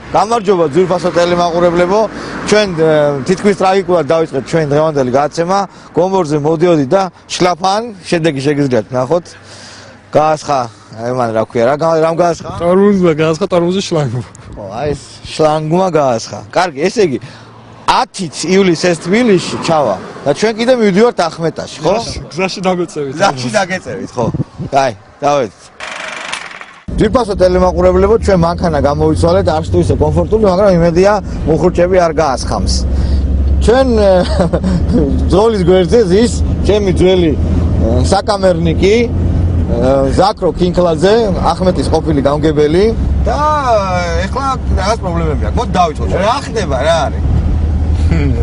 გამარჯობა ძვირფასო ტელემაყურებლებო, ჩვენ თითქმის ტრაგიკულად დავიწყეთ ჩვენ დღევანდელი გადაცემა. გომბორზე მოდიოდი და შლაფან შედეგი შეგიძლიათ ნახოთ. გაასხა, მან რა ქვია, რამ გაასხა? ტორმუზმა გაასხა, ტორმუზის შლანგმა. ხო, აი ეს შლანგმა გაასხა. კარგი, ესე იგი 10 ივლისს ეს თბილისში ჩავა და ჩვენ კიდე მივდივართ ახმეტაში, ხო? გზაში დაგეწევით. გზაში დაგეწევით, ხო? აი, დავედით. ძვირფასო ტელემაყურებლებო, ჩვენ მანქანა გამოვიცვალეთ, არც თუ ისე კომფორტული, მაგრამ იმედია მუხრუჭები არ გაასხამს. ჩვენ ბრძოლის გვერდზე ზის ჩემი ძველი საკამერნიკი ზაკრო კინკლაძე, ახმეტის ყოფილი გამგებელი და ეხლა რაღაც პრობლემები აქვს. მოდი დავიწყოთ. რა ხდება, რა არის?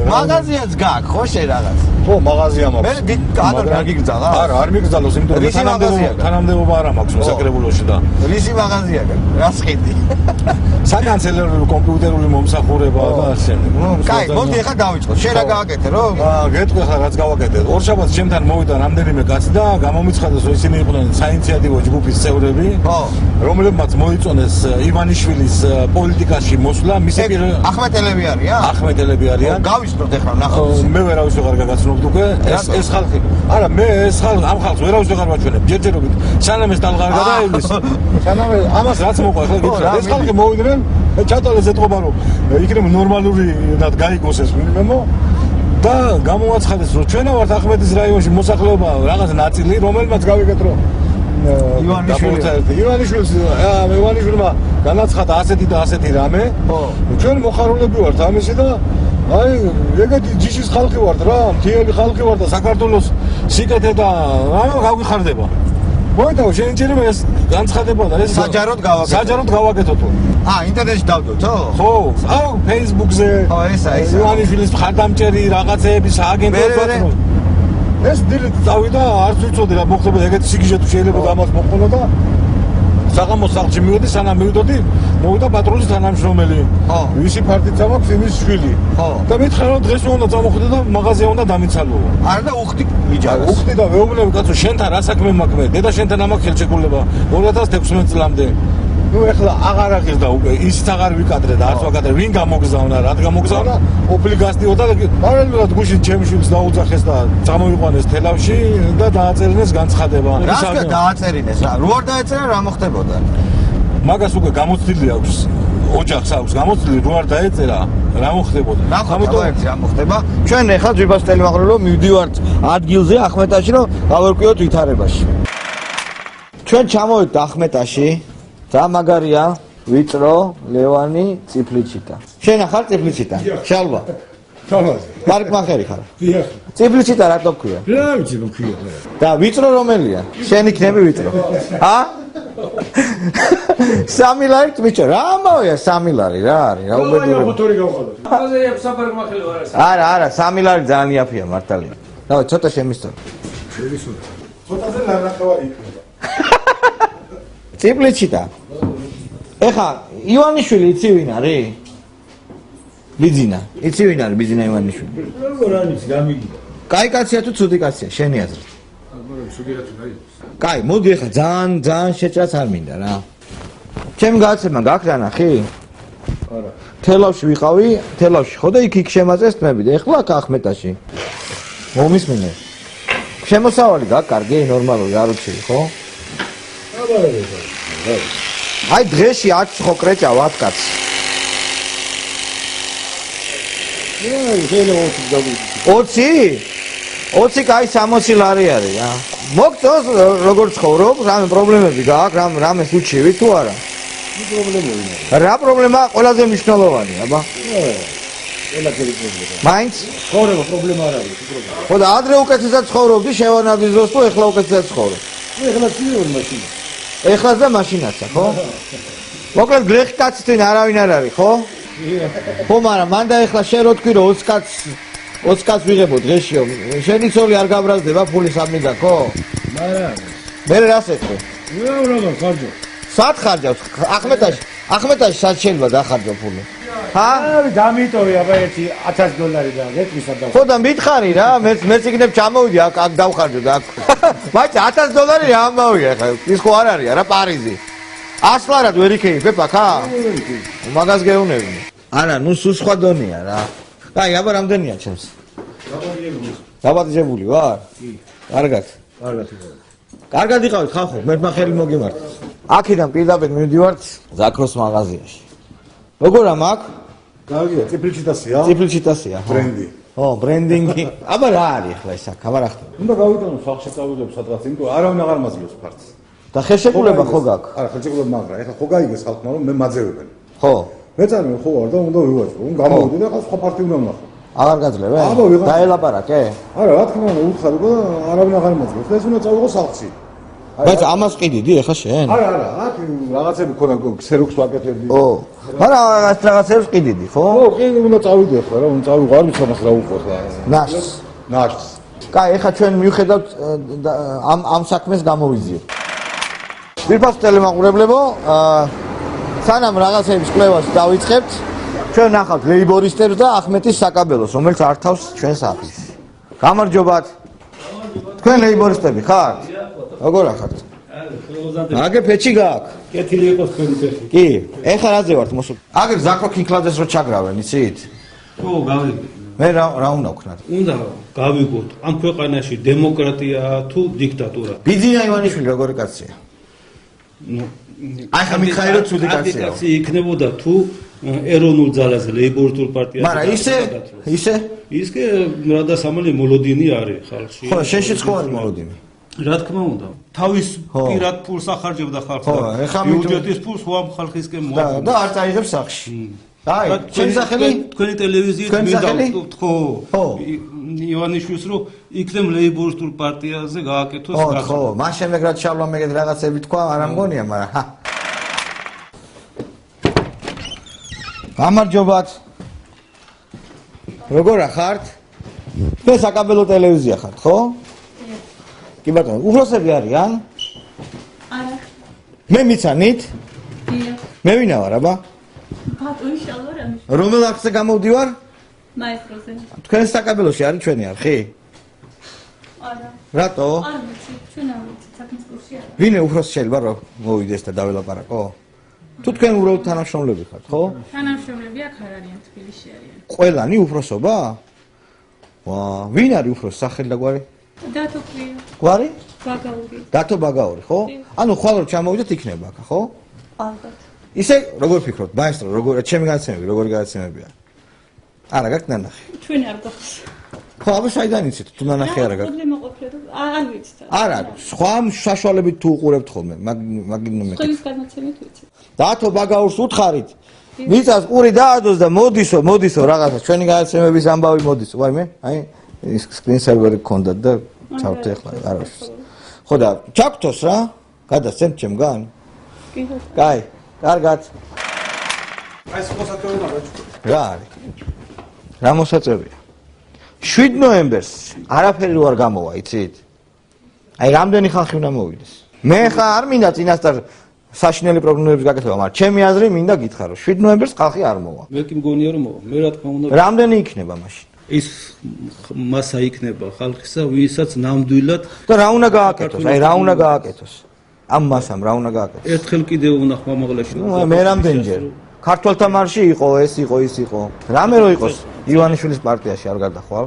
მაღაზიაც გაქვს, ხო შე რაღაც? ხო, მაღაზია მაქვს. მე ადარ გაგიგზალა? არა, არ მიგზალოს, იმიტომ რომ თანამდებობა არ მაქვს საკრებულოში და რისი მაღაზია გაქვს? რა სყიდი? საკანცელერული კომპიუტერული მომსახურება და ასე. კაი, მოდი ახლა დავიწყოთ. შენ რა გავაკეთე, რო? გეტყვი ხა რაც გავაკეთე. ორ შაბათს ჩემთან მოვიდა რამდენიმე კაცი და გამომიცხადეს, რომ ისინი იყვნენ საინიციატივო ჯგუფის წევრები, რომლებმაც მოიწონეს ივანიშვილის პოლიტიკაში მოსვლა, მისი ახმეტელები არიან? ახმეტელები არიან. გავისწროთ ახლა ნახავთ. მე ვერავის ვეღარ გაგაცნობთ უკვე. ეს ხალხი. არა, მე ეს ხალხი, ამ ხალხს ვერავის ვეღარ ვაჩვენებ. ჯერჯერობით. სანამ ეს ტალღარ გადაივლის. სანამ ამას რაც მოყვა, ახლა გითხრათ. ეს ხალხი მოვიდნენ, ჩატოლეს ეთყობა რომ იქნებ ნორმალურად გაიგოს ეს ვინმემო და გამოაცხადეს რომ ჩვენა ვართ ახმეტის რაიონში მოსახლეობა რაღაც ნაწილი, რომელმაც გავიგეთ რომ ივანიშვილმა განაცხადა ასეთი და ასეთი რამე. ჩვენ მოხარულები ვართ ამისი და აი ეგეთი ჯიშის ხალხი ვართ რა, მთიელი ხალხი ვართ და საქართველოს სიკეთე და რა გავიხარდება. მოიტაო შეიძლება ეს განცხადება და ეს საჯაროდ გავაკეთოთ. საჯაროდ გავაკეთოთ. ინტერნეტში დავდოთ, ხო? აუ, Facebook-ზე. ხო, ესა. ივანიშვილის მხარდამჭერი რაღაცეების აგენტებად. ეს დილით წავიდა, არც ვიცოდი რა მოხდება, ეგეთი სიგიჟე თუ შეიძლება ამას მოყოლა და საღამოს სახლში მივედი, სანამ მივიდოდი, მოვიდა პატრულის თანამშრომელი. ვისი ფარტიც აქვს, იმის შვილი. და მითხრა რომ დღეს უნდა წამოხვიდე და მაღაზია უნდა დამიცალო. არა და უხდი მიჯაროს. უხდი და მეუბნები კაცო, შენთან რა საქმე მაქვს მე? დედა შენთან ამაქვს ხელშეკრულება 2016 წლამდე. ნუ ეხლა აღარ აღის და უკვე ისიც აღარ ვიკადრე და არც ვაკადრე, ვინ გამოგზავნა, რად გამოგზავნა? ოფლი გასდიოდა და პარალელურად გუშინ ჩემი შვილს დაუძახეს და წამოიყვანეს თელავში და დააწერინეს განცხადება. რა დააწერინეს რა? რო არ დაეწერა რა მოხდებოდა? მაგას უკვე გამოცდილი აქვს. ოჯახს აქვს გამოცდილი, რო არ დაეწერა, რა მოხდებოდა? რა მოხდება? ჩვენ ახლა ძვირფასო ტელემაყურებლებო მივდივართ ადგილზე ახმეტაში, რომ გავარკვიოთ ვითარებაში. ჩვენ ჩამოვედით ახმეტაში. და მაგარია ვიწრო ლევანი წიფლიჩიტა. შენ ახარ წიფლიჩიტა? შალვა. თამაზი. პარკმახერი ხარ? დიახ. წიფლიჩიტა რატო ქვია? რა ვიცი რომ ქვია. და ვიწრო რომელია? შენ იქნები ვიწრო. სამი ლარით მიჩა. რა ამავია სამი ლარი რა არის? რა უბედურება. მოტორი გავხადოთ. თამაზე საფარგმახელი ვარ ეს. არა, სამი ლარი ძალიან იაფია მართალია. დავай, ცოტა შემისწორ. შევისურვე. ცოტაზე ნახევარი იქნება. წიფლიჩიტა. ეხა ივანიშვილი იცი ვინ არის? ბიძინა. იცი ვინ არის ბიძინა ივანიშვილი? როგორ არის გამიგიდა? კაი კაცია თუ ცუდი კაცია, შენი აზრით? მაგრამ ცუდი კაცი გაიგოს. კაი, მოდი ეხა ძალიან შეჭრაც არ მინდა რა. ჩემი გადაცემა გაქვს რა ნახი? არა. თელავში ვიყავი, თელავში ხო და იქ შემაწეს თმები და ეხლა აქ ახმეტაში. მომისმინე. შემოსავალი გაქვს, კარგი, ნორმალური, არ უჩი, ხო? აი დღეში 10 ხო კრეჭა ვათ კაც. შეიძლება 20? 20 კაი 60 ლარი არის რა. მოგწოს როგორ ცხოვრობ, რამე პრობლემები გაქვს, რამე უჩივი თუ არა? რა პრობლემა ყველაზე მნიშვნელოვანია, აბა? ყველაფერი პრობლემა. მაინც? ცხოვრება პრობლემა არ არის, პრობლემა. ხო და ადრე უკეთესად ცხოვრობდი, შევანადიზოს თუ ეხლა უკეთესად ცხოვრობ. ეხლა ცივი მაშინა. ეხლაც და მაშინაცა, ხო? მოკლედ გლეხი კაცი თვინ არავინ არ არის, ხო? ხო, მაგრამ მანდა ეხლა შენ რო თქვი რომ 20 კაც ვიღებო დღეშიო. შენი ცოლი არ გაბრაზდება ფული სამნიდა, ხო? არა. მე რას ეთქვი? რა ხარჯო? სად ხარჯავს? ახმეტაში სად შეიძლება დახარჯო ფული? აი დამიტოვე აბა ერთი $1000 და გეტყვისა და ხო და მითხარი რა, მეც იქნებ ჩამოვიდი აქ დავხარჯო და აქ. მაინც $1000 რა ამბავია ხა? ის ხო არ არის რა პარიზი. ასლარად ვერ იქეი პეპა ხა? მაგას გეუნები. არა, ნუ სულ სხვა დონეა რა. აი, აბა რამდენია ჩემს? დაბადებული ვარ? კი. კარგად. კარგად იყავით ხალხო, მე ხელი მოგიმართეთ. აქედან პირდაპირ მივდივართ ზაქროს მაღაზიაში. როგორ ამაკ? კარგია, წიფლჩიტასია. წიფლჩიტასია. ბრენდი. ო, ბრენდინგი. აბა რა არის ახლა ეს აქ? აბა რა ხდება? უნდა გავიტანო სახში წავიდებ სადღაც, იმიტომ არავინ აღარ მაძლევს ფართს. და ხელშეკრულება ხო გაქვს? არა, ხელშეკრულება მაგრა, ეხლა ხო გაიგეს ხალხმა რომ მე მაძევებენ. ხო. მე წარმოვიდი ხო ვარ და უნდა ვივაჭრო. გამოვიდი და ხა სხვა პარტი უნდა ვნახო. აღარ გაძლევენ? აბა, ვიღაცა. დაელაპარაკე? არა, რა თქმა უნდა, უთხარი და არავინ აღარ მაძლევს. ეს უნდა წავიღო სახლში. բայց ამას ყიდიდი ახლა შენ? არა, აქ რაღაცები ქონა ქსეროქს ვაკეთებდი. ო. მაგრამ რაღაცებს ყიდიდი, ხო? ო, ყიდი უნდა წავიდე ახლა რა, უნდა წავიღო, არ ვიცი ამას რა უყო ახლა. ნაშს. ნაშს. კაი, ახლა ჩვენ მივხედავთ ამ საქმეს გამოვიზიოთ. ვირფას ტელემაყურებლებო, სანამ რაღაცების კვლევას დავიწყებთ, ჩვენ ნახავთ ლეიბორისტებს და ახმეტის საკაბელოს, რომელიც ართავს ჩვენს აფისს. გამარჯობათ. თქვენ ლეიბორისტები ხართ? როგორ ახართ? აგე ფეჩი გააქვს? კეთილი იყოს თქვენი ფეხი. კი, ეხლა რაზე ვართ მოსულ? აგერ ზაქრო ქინკლაძეს რო ჩაგრავენ, იცით? ხო, გავიგე. მე რა უნდა ვქნათ? უნდა გავიგოთ, ამ ქვეყანაში დემოკრატია თუ დიქტატურა. ბიძინა ივანიშვილი როგორი კაცია? ნუ აი ხა მიხაი რომ ცუდი კაცია. კაცი იქნებოდა თუ ეროვნულ ძალაზე ლეიბორისტულ პარტიაზე. მაგრამ ისე ის კი რა და სამალი მოლოდინი არის ხალხში. ხო, შენშიც ხო არის მოლოდინი. რა თქმა უნდა, თავის პირად ფულს ახარჯებდა ხალხს. ხო, ეხლა ბიუჯეტის ფულს ხო ამ ხალხისკენ მოაქვს. და არ წაიღებს სახში. აი, ჩემი სახელი? თქვენი ტელევიზიით მინდა ვთქო. ხო. ივანიშვილს რომ იქნებ ლეიბორისტულ პარტიაზე გააკეთოს გასა. ხო, მას შემდეგ რაც შალვა მეგეთ რაღაცები თქვა, არ ამგონია, მაგრამ ჰა. გამარჯობათ. როგორ ახართ? თქვენ საკაბელო ტელევიზია ხართ, ხო? კი ბატონო, უფროსები არიან? არა. მე მიცანით? დიახ. მე ვინა ვარ, აბა? ბატონი შალვარამი. რომელ აქზე გამოვდივარ? მაესტროზე. თქვენ საკაბელოში არის ჩვენი არხი? არა. რატო? არ ვიცი, ჩვენ არ ვიცით, საქმის კურსი არა. ვინ უფროსი შეიძლება რომ მოვიდეს და დაველაპარაკო? თუ თქვენ უბრალოდ თანამშრომლები ხართ, ხო? თანამშრომლები აქ არ არიან, თბილისში არიან. ყველანი უფროსობა? ვა, ვინ არის უფროსი სახელი და გვარი? დათო ქვია, გვარი? ბაგაური. დათო ბაგაური, ხო? ანუ ხვალ რომ ჩამოვიდეთ იქნება აქ, ხო? ალბათ. ისე როგორ ფიქრობთ, მაესტრო, როგორ ჩემი განაცემები, როგორი განაცემებია? არა, გაქვს ნანახი. ჩვენ არ გვაქვს. ხო, აბა საიდან იცით, თუ ნანახი არა გაქვს? პრობლემა ყოფილა და არ ვიცით. არა, სხვა საშუალებით თუ უყურებთ ხოლმე, მაგინო მე. ხელის განაცემით ვიცით. დათო ბაგაურს უთხარით. მიწას ყური დაადოს და მოდისო რაღაცა ჩვენი განაცემების ამბავი მოდისო. ვაიმე, აი ის სკრინ სერვერი გქონდათ და ჩავთე ახლა არაფერს. ხო და ჩაგთოს რა? გადასცემ ჩემგან? კი ხო. კაი, კარგად. აი ეს მოსაწევი მაგაჩქო. რა არის? რა მოსაწევია? 7 ნოემბერს არაფერი არ გამოვა, იცით? აი რამდენი ხალხი უნდა მოვიდეს? მე ხა არ მინდა წინასწარ საშინელი პროგნოზების გაკეთება, მაგრამ ჩემი აზრი მინდა გითხრა, რომ 7 ნოემბერს ხალხი არ მოვა. მე კი მგონია რომ მოვა. მე რა თქმა უნდა რამდენი იქნება მაშინ? ის მასა იქნება ხალხისა, ვისაც ნამდვილად და რა უნდა გააკეთოს? აი რა უნდა გააკეთოს? ამ მასამ რა უნდა გააკეთოს? ერთხელ კიდევ უნდა ხმამაღლაში. მე რამდენჯერ? ქართველთა მარში იყო, ეს იყო, ის იყო. რამე რო იყოს ივანიშვილის პარტიაში არ გარდახვალ?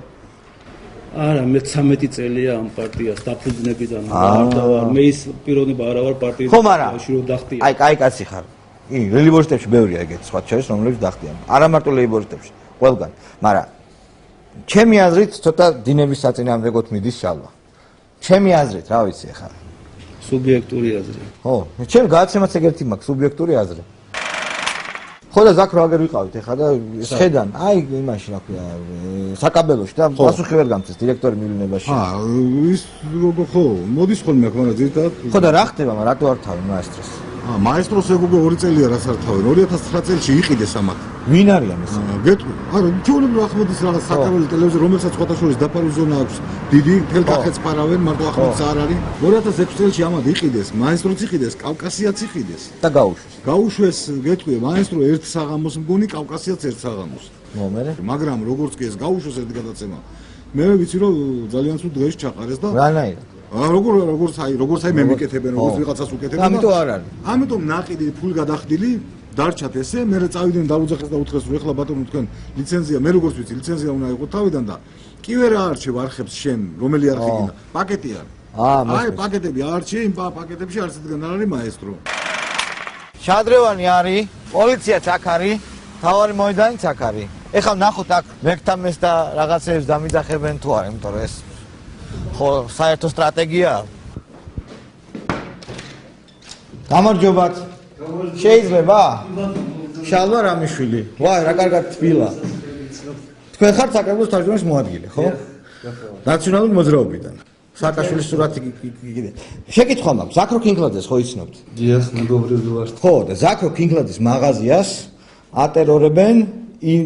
არა, მე 13 წელია ამ პარტიას დაფუძნებიდან არ დავარ. მე ის პიროვნება არა ვარ პარტიის ხო, მაგრამ რომ დახტია. აი, კაი კაცი ხარ. ლეიბორისტებში ბევრია ეგეთი სხვა ჩაის, რომლებიც დახტიან. არა მარტო ლეიბორისტებში, ყველგან. მაგრამ ჩემი აზრით ცოტა დინების საწინააღმდეგოდ მიდის შალვა. ჩემი აზრით, რა ვიცი ახლა. სუბიექტური აზრი. ხო, ჩემ გააცემაც ეგეთი მაქვს, სუბიექტური აზრი. ხო და ზაქრო აგერ ვიყავით ახლა და შედან, აი იმაში რა ქვია, საკაბელოში და პასუხი ვერ გამწეს დირექტორი მივლინებაში. ის როგორ ხო, მოდის ხოლმე აქ, მაგრამ ძირითადად ხო და რა ხდება, მაგრამ რატო არ თავი მაესტროს? მაესტროს ეგ 2 წელია რას არ თავენ 2009 წელში იყიდეს ამათ. ვინ არიან ეს? გეტყვი, არა, ჩვეულებრივ ახმედის რაღაც საკაბელო ტელევიზია, რომელსაც სხვადასხვა დაფარვის ზონა აქვს. დიდი თელ კახეთს პარავენ, მარტო ახმედს არ არის. 2006 წელში ამათ იყიდეს, მაესტროც იყიდეს, კავკასიაც იყიდეს. და გაუშვეს. გაუშვეს, გეტყვი, მაესტრო ერთ საღამოს მგონი, კავკასიაც ერთ საღამოს. მომერე? მაგრამ როგორც კი ეს გაუშვეს ერთ გადაცემა, მე ვიცი რომ ძალიან სულ დღეს ჩაყარეს და რანაირად? როგორც აი მე მიკეთებენ, როგორც ვიღაცას უკეთებენ. ამიტომ არ არის. ამიტომ ნაყიდი ფული გადახდილი დარჩათ ესე, მე წავიდნენ დაუძახეს და უთხრეს რომ ეხლა ბატონო თქვენ ლიცენზია, მე როგორც ვიცი, ლიცენზია უნდა იყოს თავიდან და კი ვერ აარჩევ არხებს შენ, რომელი არხი გინდა. პაკეტი არის. აი პაკეტები აარჩე, იმ პაკეტებში არც ედგან არ არის მაესტრო. შადრევანი არის, პოლიციაც აქ არის, თავარი მოედანიც აქ არის. ეხლა ნახოთ აქ მექტამეს და რაღაცებს დამიძახებენ თუ არა, იმიტომ რომ ეს ხო საერთო სტრატეგიაა. გამარჯობათ. შეიძლება? შალვა რამიშვილი. ვაი, რა კარგად თბილა. თქვენ ხართ საკრებულოს თარჯმანის მოადგილე, ხო? ნაციონალური მოძრაობიდან. სააკაშვილის სურათი კიდე. შეკითხვა მაქვს, ზაქრო კინგლაძეს ხო იცნობთ? დიახ, მეგობრები ვართ. ხო, და ზაქრო კინგლაძის მაღაზიას ატერორებენ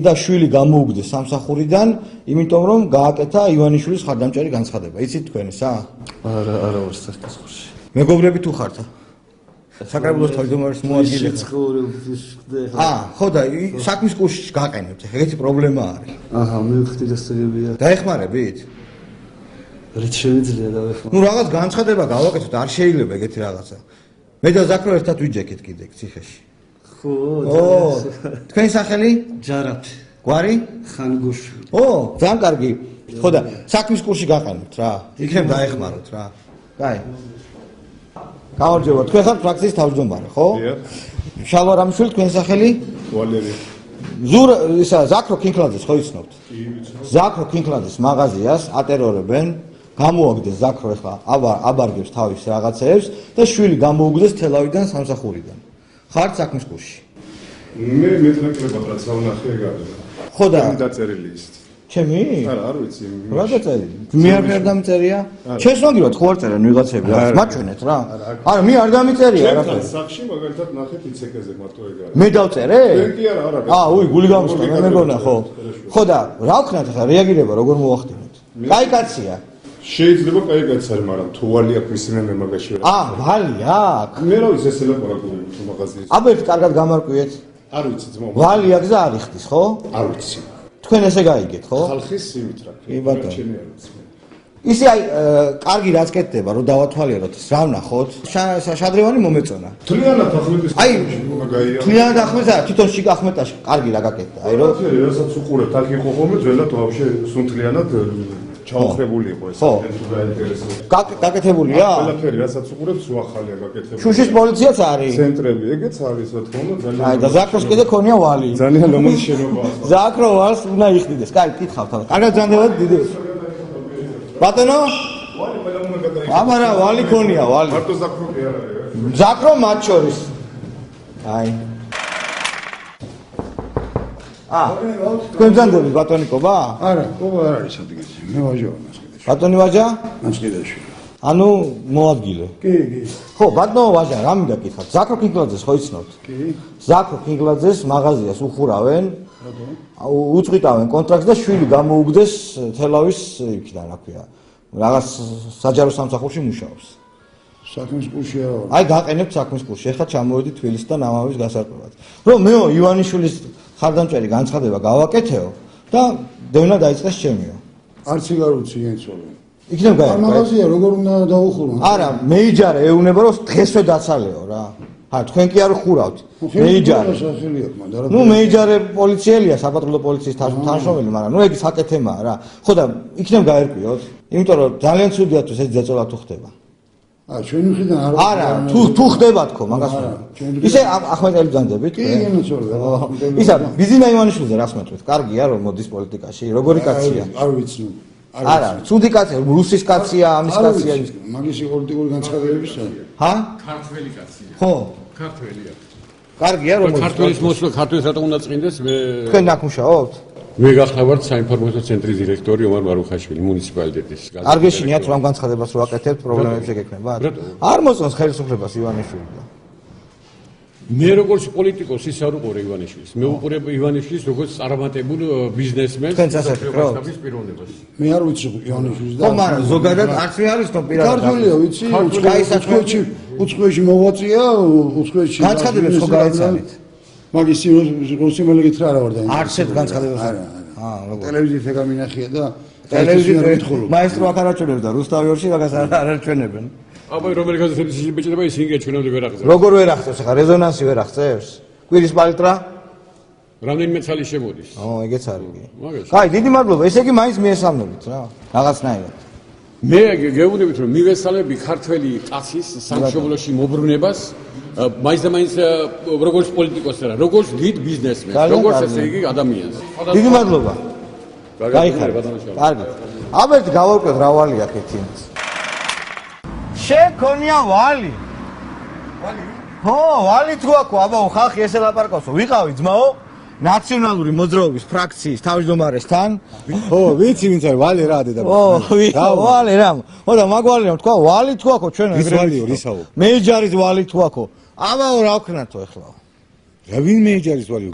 და შვილი გამოუგდეს სამსახურიდან, იმიტომ რომ გააკეთა ივანიშვილის ხარდამჭერი განცხადება. იცით თქვენ ესა? არა ვარ საკითხში. მეგობრები თუ ხართ? საკრებულოს თავმჯდომარის მოადგილე. ხო და საქმის კურსში გაყენებთ. ეგეთი პრობლემა არის. აჰა, მე ვხდი დასწრებია. დაეხმარებით? რით შეიძლება დავეხმარო? ნუ რაღაც განცხადება გავაკეთოთ, არ შეიძლება ეგეთი რაღაცა. მე და ზაქრო ერთად ვიჯექეთ კიდე ციხეში. ხო, თქვენი სახელი? ჯარაფი. გვარი? ხანგოშვილი. ძალიან კარგი. ხო და საქმის კურსში გაყენებთ რა. იქნებ დაეხმაროთ რა. კაი. გამარჯობა, თქვენ ხართ ფრაქციის თავმჯდომარე, ხო? დიახ. შალვა რამიშვილი, თქვენი სახელი? ვალერი. ზაქრო კინგლაძეს ხო იცნობთ? კი, ვიცნობ. ზაქრო კინგლაძის მაღაზიას ატერორებენ, გამოაგდეს ზაქრო ეხლა აბარგებს თავის რაღაცეებს და შვილი გამოუგდეს თელავიდან სამსახურიდან. ხართ საქმის კურსში. მე მეტნაკლებად რაც ავნახე ეგ არის. ხო და დაწერილი ის. ჩემი? არა, არ ვიცი. რა დაწერილი? მე არ დამწერია? ჩემს მაგივრად ხო არ წერენ ვიღაცები რა? მაჩვენეთ რა. არა, მე არ დამიწერია არაფერი. სახში მაგალითად ნახეთ იცეკეზე მარტო ეგ არის. მე დავწერე? მე კი არა. უი, გული გამოსწორე, მე მეგონა ხო. ხო და რა ვქნათ ახლა რეაგირება როგორ მოახდინოთ? კაი კაცია. შეიძლება კაი კაცი არის, მაგრამ თუ ვალი აქვს ისინი მე მაგაში ვერ. ვალი აქვს. მე რა ვიცი ესე ლაპარაკობ თუ მაღაზიაში. აბა ერთ კარგად გამარკვიეთ. არ ვიცი ძმაო. ვალი აქვს და არ იხდის, ხო? არ ვიცი. თქვენ ესე გაიგეთ, ხო? ხალხის იმით რა. კი ბატონო. ჩემი არ ვიცი. ისე აი კარგი რაც კეთდება, რომ დავათვალიეროთ, რა ვნახოთ? შადრევანი მომეწონა. თლიანად ახმეტის აი გაია. თლიანად ახმეტა, თვითონ შიგ ახმეტაში კარგი რა გაკეთდა. აი რომ რასაც უყურებთ, აქ იყო ხოლმე ძველად ვაფშე სუნთლიანად ჩაოხრებული იყო ეს. ხო. თუ დაინტერესებთ. გაკეთებულია? ყველაფერი რასაც უყურებთ, სულ ახალია გაკეთებული. შუშის პოლიციაც არის. ცენტრები, ეგეც არის რა თქმა უნდა ძალიან. აი და ზაქროს კიდე ქონია ვალი. ძალიან ლამაზი შენობაა. ზაქრო ვალს უნდა იხდიდეს. კაი, კითხავთ. კარგად ძანდებათ დიდი. ბატონო? ვალი ყველა უნდა გადაიქცეს. აბარა, ვალი ქონია, ვალი. მარტო ზაქრო კი არ არის. ზაქრო მათ შორის. აი. თქვენ ძანდები ბატონიკობა? არა, ყოლა არ არის ადგილი. მე ვაჟაა მასკიდაში. ბატონი ვაჟა? მასკიდაში. ანუ მოადგილე. კი. ხო, ბატონო ვაჟა, რა მინდა გითხათ? ზაქრო კინგლაძეს ხო იცნობთ? კი. ზაქრო კინგლაძეს მაღაზიას უხურავენ. უწყვიტავენ კონტრაქტს და შვილი გამოუგდეს თელავის იქიდან, რა ქვია. რაღაც საჯარო სამსახურში მუშაობს. საქმის კურსში არა ვარ. აი გაყენებთ საქმის კურსში. ეხლა ჩამოვედით თბილისიდან ამავის გასარკვევად. რომ მეო ივანიშვილის ხარდამჭერი განცხადება გავაკეთეო და დევნა დაიწყეს ჩემიო. არც იგარ ვიცი ენცოლე. იქნებ არ მაღაზია როგორ უნდა დაუხურო? არა, მეიჯარე ეუნება რომ დღესვე დაცალეო რა. თქვენ კი არ ხურავთ. მეიჯარე. ნუ მეიჯარე პოლიციელია, საპატრულო პოლიციის თანამშრომელი, მაგრამ ნუ ეგ საკეთემაა რა. ხო და იქნებ გაერკვიოთ, იმიტომ რომ ძალიან ცუდია თუ ეს ძეწოლა თუ ხდება. ჩვენი მხრიდან არა, თუ ხდება თქო, მაგას ისე ახმეტელი ძანდებით. კი, ენაცოლე. ისა ბიზინა ივანიშვილზე რას მეტყვით? კარგია რომ მოდის პოლიტიკაში, როგორი კაცია? არ ვიცი. არა, ცუდი კაცია, რუსის კაცია, ამის კაცია. მაგისი პოლიტიკური განცხადებებისა. ჰა? ქართველი კაცია. ხო. ქართველია. კარგია რომ ქართველის მოსვლა ქართველს რატომ უნდა წმინდეს? თქვენ აქ მუშაობთ? მე გახლავართ საინფორმაციო ცენტრის დირექტორი ომარ მარუხაშვილი მუნიციპალიტეტის. არ გეშინიათ რომ განცხადებას რო აკეთებთ, პრობლემები შეგექნება? არ მოწონს ხელისუფლებას ივანიშვილი. მე როგორც პოლიტიკოსი ის არ უყურე ივანიშვილს. მე უყურებ ივანიშვილს როგორც წარმატებულ ბიზნესმენს. თქვენც ასე ხო? პიროვნებას. მე არ ვიცი ივანიშვილს და ხო, მაგრამ ზოგადად არც მე არის თქო პირადად. ქართველია, ვიცი, უცხოეთში მოვაწია, უცხოეთში. განცხადებებს ხო გაეცანით? მაგის რუსი მელეგით რა ვარ და არც ერთ განცხადებას. არა. ტელევიზიაზე გამინახია და ტელევიზიაზე მაესტრო აქ არაჩვენებს და რუსთავიორში მაგას არ არაჩვენებენ. აბა რომელი გაზეთების შეჭრება ის ინგლისში ჩვენამდე ვერ აღწევს. როგორ ვერ აღწევს ახლა რეზონანსი ვერ აღწევს? კვირის პალიტრა? რამდენიმე ცალი შემოდის. ეგეც არის. მაგაში. კაი, დიდი მადლობა. ესე იგი მაინც მიესალმებით რა. რაღაცნაირად. მე გეუბნებით რომ მივესალმები ქართველი კაცის სამშობლოში მობრუნებას მაინც და მაინც როგორც პოლიტიკოსს არა, როგორც დიდ ბიზნესმენს, როგორც ესე იგი ადამიანს. დიდი მადლობა. გაიხარეთ. კარგი. აბერტ გავარკვევთ რა ვალი აქ ეთი. შეკონია ვალი. ვალი? ხო, ვალი თუ აქ აბა ხალხი ესე ლაპარაკობს. ვიყავი ძმაო? ნაციონალური მოძრაობის ფრაქციის თავმჯდომარესთან. ხო, ვიცი ვინც არის ვალი რა დედა. ვალი რა. ხო და მაგვალი რა თქვა, ვალი თუ აქო ჩვენ ის ვალიო, რისაო? მეიჯარის ვალი თუ აქო. აბაო რა ვქნათო ახლა. რა ვინ მეიჯარის ვალიო?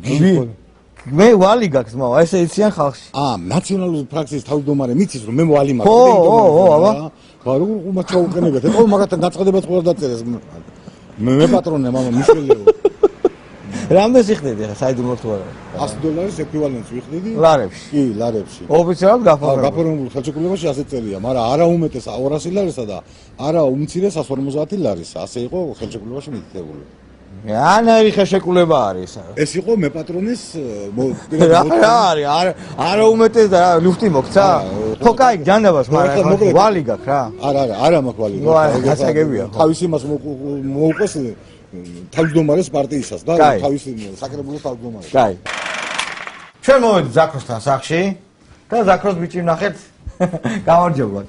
მე ვალი გაქვს მაო, ესე იციან ხალხში. ნაციონალური ფრაქციის თავმჯდომარე მიცის რომ მე ვალი მაქვს. ხო, აბა. ხო, როგორ უმაც ჩაუყენებთ? ეთო მაგათთან გაწყდებათ ყველა დაწერეს. მე პატრონია მამა მიშველეო. რამდენს იხდიდი ახლა საიდუმლო თუ არა? $100 ეკვივალენტს ვიხდიდი. ლარებში. კი, ლარებში. ოფიციალურად გაფორმებული. გაფორმებული ხელშეკრულებაში ასე წერია, მაგრამ არა უმეტეს 200 ლარისა და არა უმცირეს 150 ლარისა. ასე იყო ხელშეკრულებაში მითითებული. ანარი ხელშეკრულება არის. ეს იყო მე პატრონის რა არის? არა უმეტეს და ლუფტი მოგცა? ხო, კაი, ჯანდაბას, მაგრამ ვალი გაქვს რა. არა მაქვს ვალი. გასაგებია. თავისი მას მოუყვეს თავმჯდომარეს პარტიისას და თავისი საკრებულოს თავმჯდომარეს. კაი. ჩვენ მოვედით ზაქროსთან სახში და ზაქროს ბიჭი ვნახეთ. გამარჯობა.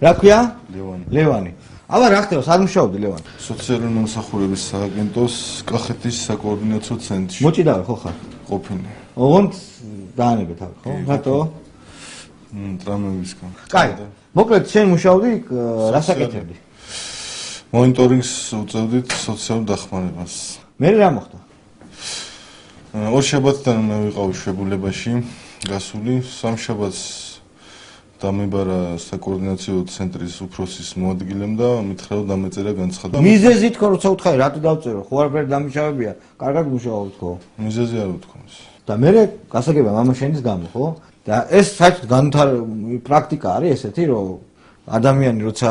რა ქვია? ლევანი. აბა რა ხდება, სად მუშაობდი ლევანი? სოციალური მომსახურების სააგენტოს კახეთის საკოორდინაციო ცენტრში. მოჭიდავე ხო ხარ? ყოფილი. ოღონდ დაანებეთ აქ, ხო? რატო? ტრამვებისგან. კაი. მოკლედ შენ მუშაობდი რა საკეთებდი? მონიტორინგს უწევდით სოციალურ დახმარებას. მე რა მოხდა? ორ შაბათიდან მე ვიყავი შვებულებაში გასული, სამშაბათს დამებარა საკოორდინაციო ცენტრის უფროსის მოადგილემ და მითხრა რომ დამეწერა განცხადება. მიზეზი თქო როცა უთხარი რატო დავწერო? ხო არაფერი დამიშავებია. კარგად მუშაობ თქო. მიზეზი არ ვთქვამს. და მე გასაგებია მამა შენის გამო, ხო? და ეს საერთოდ პრაქტიკა არის ესეთი, რომ ადამიანი როცა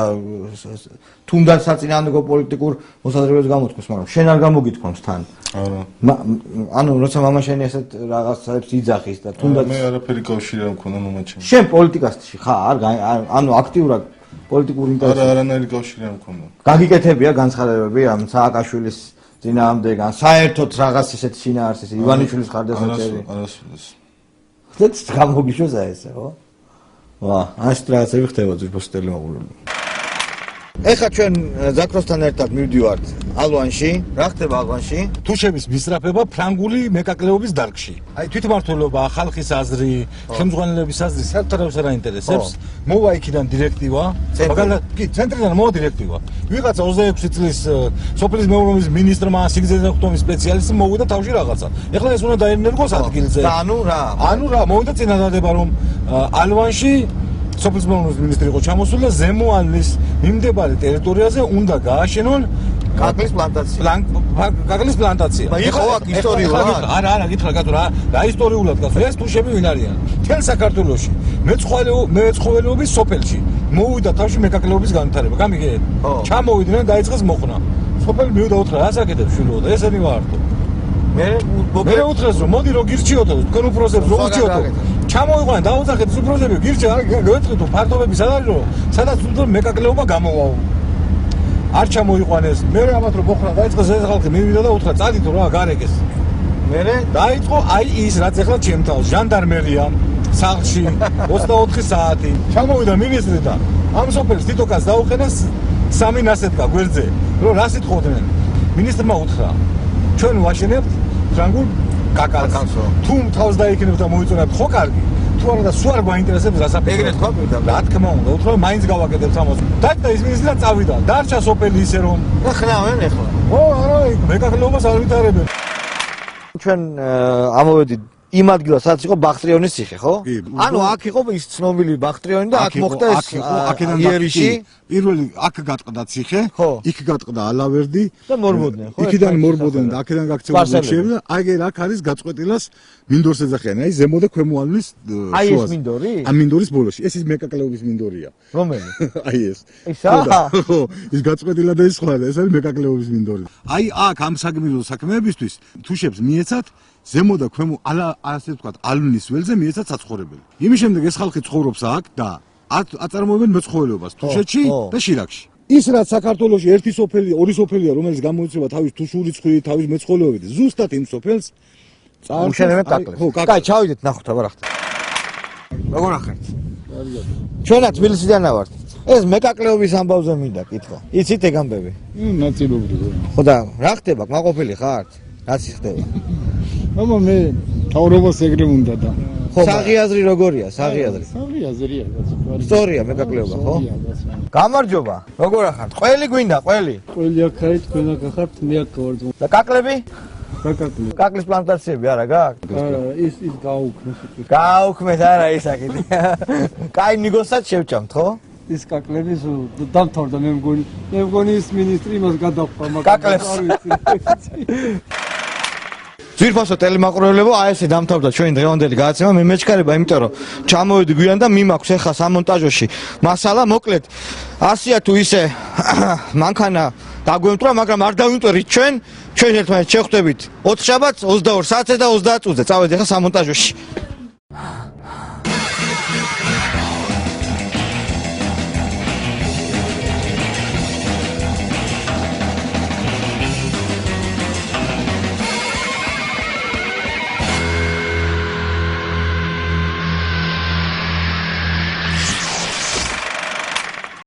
თუნდაც საწინააღმდეგო პოლიტიკურ მოსაზრებებს გამოთქვამს, მაგრამ შენ არ გამოგითქვამს თან. არა. ანუ როცა მამა შენი ესეთ რაღაცებს იძახის და თუნდაც მე არაფერი კავშირი არ მქონდა მამაჩემ. შენ პოლიტიკაში ხარ? ანუ აქტიურად პოლიტიკურ ინტერესს. არა, არანაირი კავშირი არ მქონდა. გაგიკეთებია განცხადებები ამ სააკაშვილის წინააღმდეგ, ან საერთოდ რაღაც ესეთი შინაარსის ივანიშვილის ხარდასაჭერი. არასოდეს. ხდეთ გამოგიშვეს ესე, ხო? ვა, ასე რაღაცები ხდება ძვირფას ტელემოყურები. ეხლა ჩვენ ზაქროსთან ერთად მივდივართ ალვანში. რა ხდება ალვანში? თუშების მისწრაფება ფრანგული მეკაკლეობის დარგში. აი თვითმმართველობა, ხალხის აზრი, ხელმძღვანელების აზრი საერთოდ არ აინტერესებს. მოვა იქიდან დირექტივა, მაგალითად, კი, ცენტრიდან მოვა დირექტივა. ვიღაცა 26 წლის სოფლის მეურნეობის მინისტრმა, სიგრძეზე ხტომის სპეციალისტი მოვიდა თავში რაღაცა. ეხლა ეს უნდა დაენერგოს ადგილზე. და ანუ რა, მოვიდა წინადადება რომ ალვანში სოფლის მეურნეობის მინისტრი იყო ჩამოსული და ზემო ალნის მიმდებარე ტერიტორიაზე უნდა გააშენონ კაკლის პლანტაცია. კაკლის პლანტაცია. იყო აქ ისტორიულად? არა, გითხრა კაცო რა ისტორიულად კაცო. ეს თუშები ვინ არიან? თელ საქართველოში. მეცხოველეობის სოფელში. მოვიდა თავში მეკაკლეობის განვითარება. გამიგე? ჩამოვიდნენ და დაიწყეს მოხნა. სოფელი მივიდა უთხრა, რა საკეთებ შვილო და ესენი ვართო. მე უთხრეს რომ მოდი რო გირჩიოთო, თქვენ უფროსებს რო გირჩიოთო. ჩამოიყვან დაუძახეთ უფროსები, გირჩი არ გეტყვით ფარდობები სად არის რომ სადაც უნდა მეკაკლეობა გამოვაო. არ ჩამოიყვანეს. მე ამათ რომ მოხდა დაიწყეს ეს ხალხი მივიდა და უთხრა წადითო რა გარეკეს. მე დაიწყო აი ის რაც ახლა ჩემთან ჟანდარმერია სახლში 24 საათი. ჩამოვიდა მინისტრი და ამ სოფელს თითოკას დაუყენეს 3 ნასეთკა გვერდზე. რომ რა სიტყოდნენ? მინისტრმა უთხრა ჩვენ ვაშენებთ ფრანგულ კაკალს. თუ თავს დაიქნებთ და მოიწონებთ ხო კარგი. თუ არა და სულ არ გვაინტერესებს რასაფერი. ეგრე თქვა პირდა. რა თქმა უნდა, უთხრა მაინც გავაკეთებთ ამას. დაიწყო ის მინისტრი და წავიდა. დარჩა სოფელი ისე რომ ხნავენ ეხლა. ო არა, მეკაკლეობას არ ვითარებენ. ჩვენ ამოვედით იმ ადგილას სადაც იყო ბახტრიონის ციხე, ხო? კი. ანუ აქ იყო ის ცნობილი ბახტრიონი და აქ მოხდა ეს აქედან იერიში პირველი აქ გატყდა ციხე, ხო. იქ გატყდა ალავერდი და მორბოდნენ, ხო? იქიდან მორბოდნენ და აქედან გაქცეულ სპარსელები. ბოქშები და აგერ აქ არის გაწყვეტილას მინდორს ეძახიან, აი ზემო და ქვემო ალვლის აი ეს შუაზე. მინდორი? ამ მინდორის ბოლოში, ეს ის მეკაკლეობის მინდორია. რომელი? აი ეს. ისა? ხო, ის გაწყვეტილა და ის სხვა და ეს არის მეკაკლეობის მინდორი. აი აქ ამ საგმირო საქმეებისთვის თუშებს მიეცათ ზემო და ქვემო ასე ვთქვათ, ალვნის ველზე მიეცათ საცხოვრებელი. იმის შემდეგ ეს ხალხი ცხოვრობს აქ და აწარმოებენ მეცხოველეობას თუშეთში და შირაკში. ის რაც საქართველოში ერთი სოფელი, ორი სოფელია, რომელიც გამოიცემა თავის თუშური ცხვირით, თავის მეცხოველეობით, ზუსტად იმ სოფელს უშენებენ კაკლებს. ხო, კაი, ჩავიდეთ ნახოთ აბა რა ხდება. როგორ ახერთ? ჩვენაც თბილისიდან ვართ. ეს მეკაკლეობის ამბავზე მინდა კითხვა. იცით ეგ ამბები? ნაწილობრივ. ხო და რა ხდება? კმაყოფილი ხართ? რაც ხდება? აბა მე თავრობას ეგრე უნდა და. საღიაზრი როგორია? საღიაზრი. საღიაზრია კაცო. სწორია მეკაკლეობა, ხო? გამარჯობა. როგორ ახართ? ყველი გვინდა, ყველი. ყველი აქ არის, თქვენ აქ ახართ, მე აქ ვარ. და კაკლები? საკაკლი. კაკლის პლანტაციები არა გააქვთ? არა, ის გაუქმეს. გააუქმეთ არა ის აქეთ. კაი ნიგოსაც შევჭამთ, ხო? ის კაკლების დამთავრდა მე მგონი ის მინისტრი იმას გადახვდა, კაკლებს. არ ვიცი. ძვირფასო ტელემაყურებლებო, აი ესე დამთავრდა ჩვენი დღევანდელი გადაცემა. მე მეჩქარება, იმიტომ რომ ჩამოვედი გვიან და მიმაქვს ახლა სამონტაჟოში მასალა, მოკლედ 100-ია თუ ისე მანქანა დაგვემტვრა, მაგრამ არ დავიმტვერით ჩვენ ერთმანეთს შევხვდებით 4 შაბათს 22 საათზე და 30 წუთზე. წავედი ახლა სამონტაჟოში.